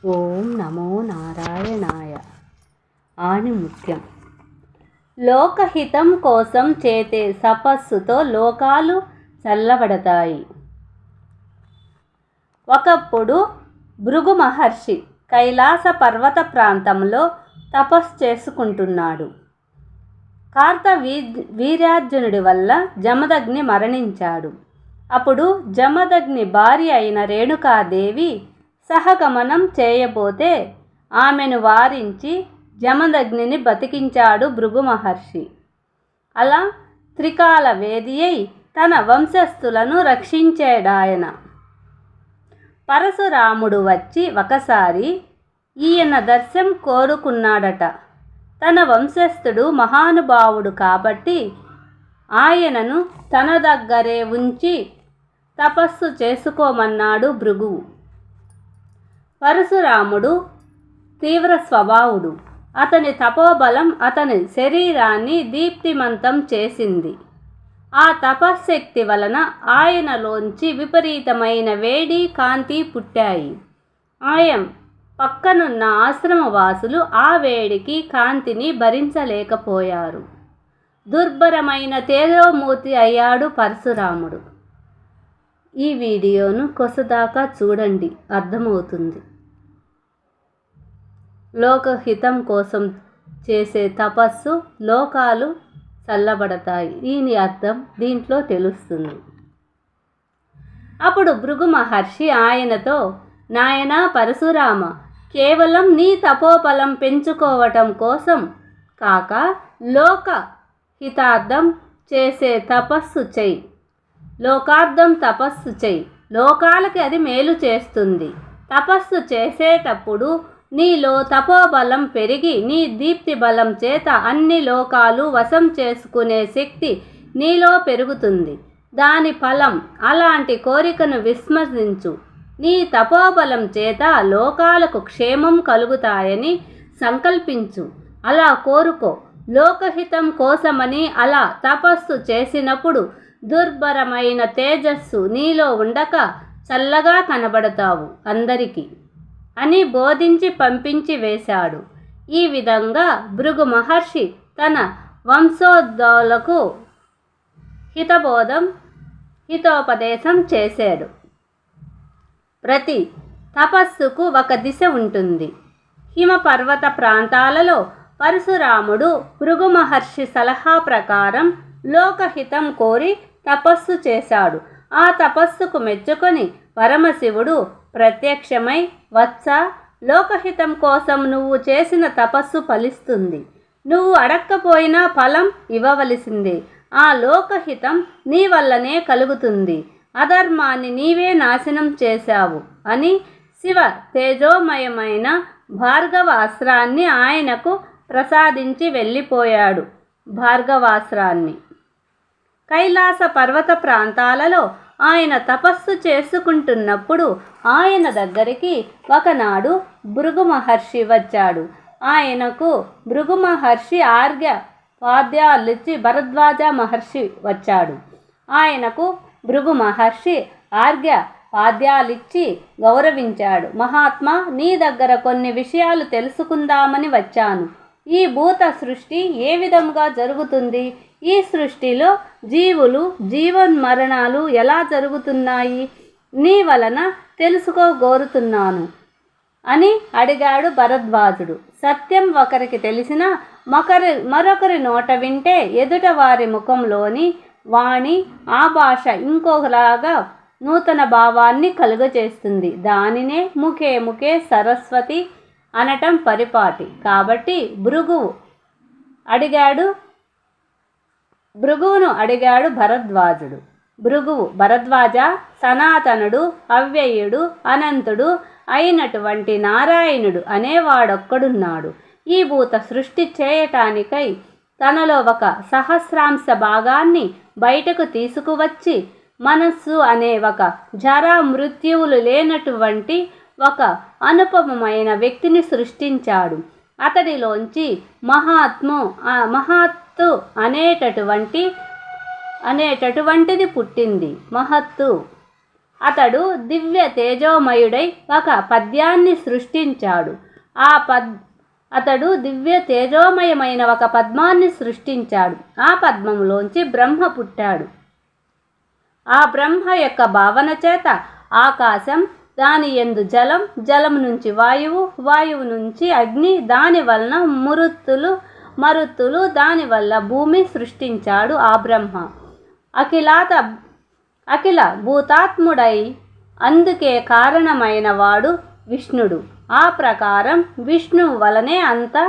ఓం నమో నారాయణాయ. ఆణిముత్యం. లోకహితం కోసం చేసే తపస్సుతో లోకాలు చల్లబడతాయి. ఒకప్పుడు భృగు మహర్షి కైలాస పర్వత ప్రాంతంలో తపస్సు చేసుకుంటున్నాడు. కార్తవీర్యార్జునుడి వల్ల జమదగ్ని మరణించాడు. అప్పుడు జమదగ్ని భార్య అయిన రేణుకాదేవి సహగమనం చేయబోతే ఆమెను వారించి జమదగ్నిని బతికించాడు భృగు మహర్షి. అలా త్రికాల వేది అయి తన వంశస్థులను రక్షించాడాయన. పరశురాముడు వచ్చి ఒకసారి ఈయన దర్శనం కోరుకున్నాడట. తన వంశస్థుడు మహానుభావుడు కాబట్టి ఆయనను తన దగ్గరే ఉంచి తపస్సు చేసుకోమన్నాడు భృగువు. పరశురాముడు తీవ్ర స్వభావుడు. అతని తపోబలం అతని శరీరాన్ని దీప్తిమంతం చేసింది. ఆ తపశ్శక్తి వలన ఆయనలోంచి విపరీతమైన వేడి కాంతి పుట్టాయి. పక్కనున్న ఆశ్రమవాసులు ఆ వేడికి కాంతిని భరించలేకపోయారు. దుర్భరమైన తేజోమూర్తి అయ్యాడు పరశురాముడు. ఈ వీడియోను కొసదాకా చూడండి, అర్థమవుతుంది. లోకహితం కోసం చేసే తపస్సు లోకాలు చల్లబడతాయి. దీని అర్థం దీంట్లో తెలుస్తుంది. అప్పుడు భృగు మహర్షి ఆయనతో, నాయనా పరశురామ, కేవలం నీ తపోబలం పెంచుకోవటం కోసం కాక లోక హితార్థం చేసే తపస్సు చెయ్యి. లోకార్థం తపస్సు చెయ్యి. లోకాలకి అది మేలు చేస్తుంది. తపస్సు చేసేటప్పుడు నీలో తపోబలం పెరిగి నీ దీప్తి బలం చేత అన్ని లోకాలు వశం చేసుకునే శక్తి నీలో పెరుగుతుంది. దాని ఫలం అలాంటి కోరికను విస్మరించు. నీ తపోబలం చేత లోకాలకు క్షేమం కలుగుతాయని సంకల్పించు. అలా కోరుకో. లోకహితం కోసమని అలా తపస్సు చేసినప్పుడు దుర్భరమైన తేజస్సు నీలో ఉండక చల్లగా కనబడతావు అందరికీ అని బోధించి పంపించి వేశాడు. ఈ విధంగా భృగు మహర్షి తన వంశోద్భవులకు హితోపదేశం చేశాడు. ప్రతి తపస్సుకు ఒక దిశ ఉంటుంది. హిమపర్వత ప్రాంతాలలో పరశురాముడు భృగు మహర్షి సలహా ప్రకారం లోకహితం కోరి తపస్సు చేశాడు. ఆ తపస్సుకు మెచ్చుకొని పరమశివుడు ప్రత్యక్షమై, వత్స, లోకహితం కోసం నువ్వు చేసిన తపస్సు ఫలిస్తుంది. నువ్వు అడక్కపోయినా ఫలం ఇవ్వవలసిందే. ఆ లోకహితం నీ వల్లనే కలుగుతుంది. అధర్మాన్ని నీవే నాశనం చేశావు అని శివ తేజోమయమైన భార్గవాస్త్రాన్ని ఆయనకు ప్రసాదించి వెళ్ళిపోయాడు. భార్గవాస్త్రాన్ని కైలాస పర్వత ప్రాంతాలలో ఆయన తపస్సు చేసుకుంటున్నప్పుడు ఆయన దగ్గరికి ఒకనాడు భృగు మహర్షి వచ్చాడు. ఆయనకు భృగు మహర్షి పాద్యాలిచ్చి భరద్వాజ మహర్షి వచ్చాడు. ఆయనకు భృగు మహర్షి పాద్యాలిచ్చి గౌరవించాడు. మహాత్మా, నీ దగ్గర కొన్ని విషయాలు తెలుసుకుందామని వచ్చాను. ఈ భూత సృష్టి ఏ విధంగా జరుగుతుంది? ఈ సృష్టిలో జీవులు జీవన్మరణాలు ఎలా జరుగుతున్నాయి? నీ వలన తెలుసుకోగోరుతున్నాను అని అడిగాడు భరద్వాజుడు. సత్యం ఒకరికి తెలిసినా మరొకరి నోట వింటే ఎదుట వారి ముఖంలోని వాణి ఆ భాష ఇంకొకలాగా నూతన భావాన్ని కలుగజేస్తుంది. దానినే ముఖే సరస్వతి అనటం పరిపాటి. కాబట్టి భృగువును అడిగాడు భరద్వాజుడు. భరద్వాజ, సనాతనుడు, అవ్యయుడు, అనంతుడు అయినటువంటి నారాయణుడు అనేవాడొక్కడున్నాడు. ఈ భూత సృష్టి చేయటానికై తనలో ఒక సహస్రాంశ భాగాన్ని బయటకు తీసుకువచ్చి మనస్సు అనే ఒక జరా మృత్యువులు లేనటువంటి ఒక అనుపమమైన వ్యక్తిని సృష్టించాడు. అతడిలోంచి మహత్తు అనేటటువంటిది పుట్టింది. మహత్తు అతడు దివ్య తేజోమయుడై ఒక పద్యాన్ని సృష్టించాడు. అతడు దివ్య తేజోమయమైన ఒక పద్మాన్ని సృష్టించాడు. ఆ పద్మంలోంచి బ్రహ్మ పుట్టాడు. ఆ బ్రహ్మ యొక్క భావన చేత ఆకాశం, దాని యందు జలం, జలం నుంచి వాయువు, వాయువు నుంచి అగ్ని, దాని వలన మరుత్తులు, దానివల్ల భూమి సృష్టించాడు ఆ బ్రహ్మ. అఖిల భూతాత్ముడై అందుకే కారణమైన వాడు విష్ణుడు. ఆ ప్రకారం విష్ణువు వలనే అంతా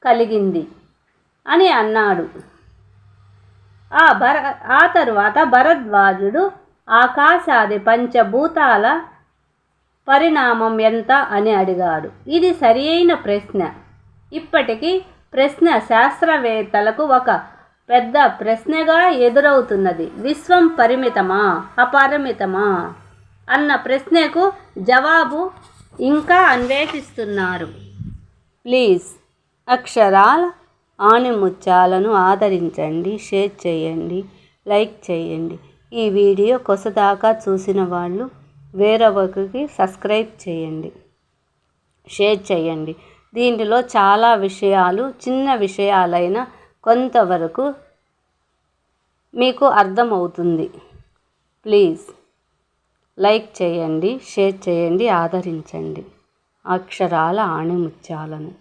కలిగింది అని అన్నాడు. ఆ తరువాత భరద్వాజుడు ఆకాశాది పంచభూతాల పరిణామం ఎంత అని అడిగాడు. ఇది సరి అయిన ప్రశ్న. ఇప్పటికీ ప్రశ్న శాస్త్రవేత్తలకు ఒక పెద్ద ప్రశ్నగా ఎదురవుతున్నది. విశ్వం పరిమితమా, అపరిమితమా అన్న ప్రశ్నకు జవాబు ఇంకా అన్వేషిస్తున్నారు. ప్లీజ్ అక్షరాల ఆణిముత్యాలను ఆదరించండి, షేర్ చేయండి, లైక్ చేయండి. ఈ వీడియో కొసదాకా చూసిన వాళ్ళు వేరొకరికి సబ్స్క్రైబ్ చేయండి, షేర్ చేయండి. దీంట్లో చాలా విషయాలు, చిన్న విషయాలైన కొంతవరకు మీకు అర్థమవుతుంది. ప్లీజ్ లైక్ చేయండి, షేర్ చేయండి, ఆదరించండి అక్షరాల ఆణిముత్యాలను.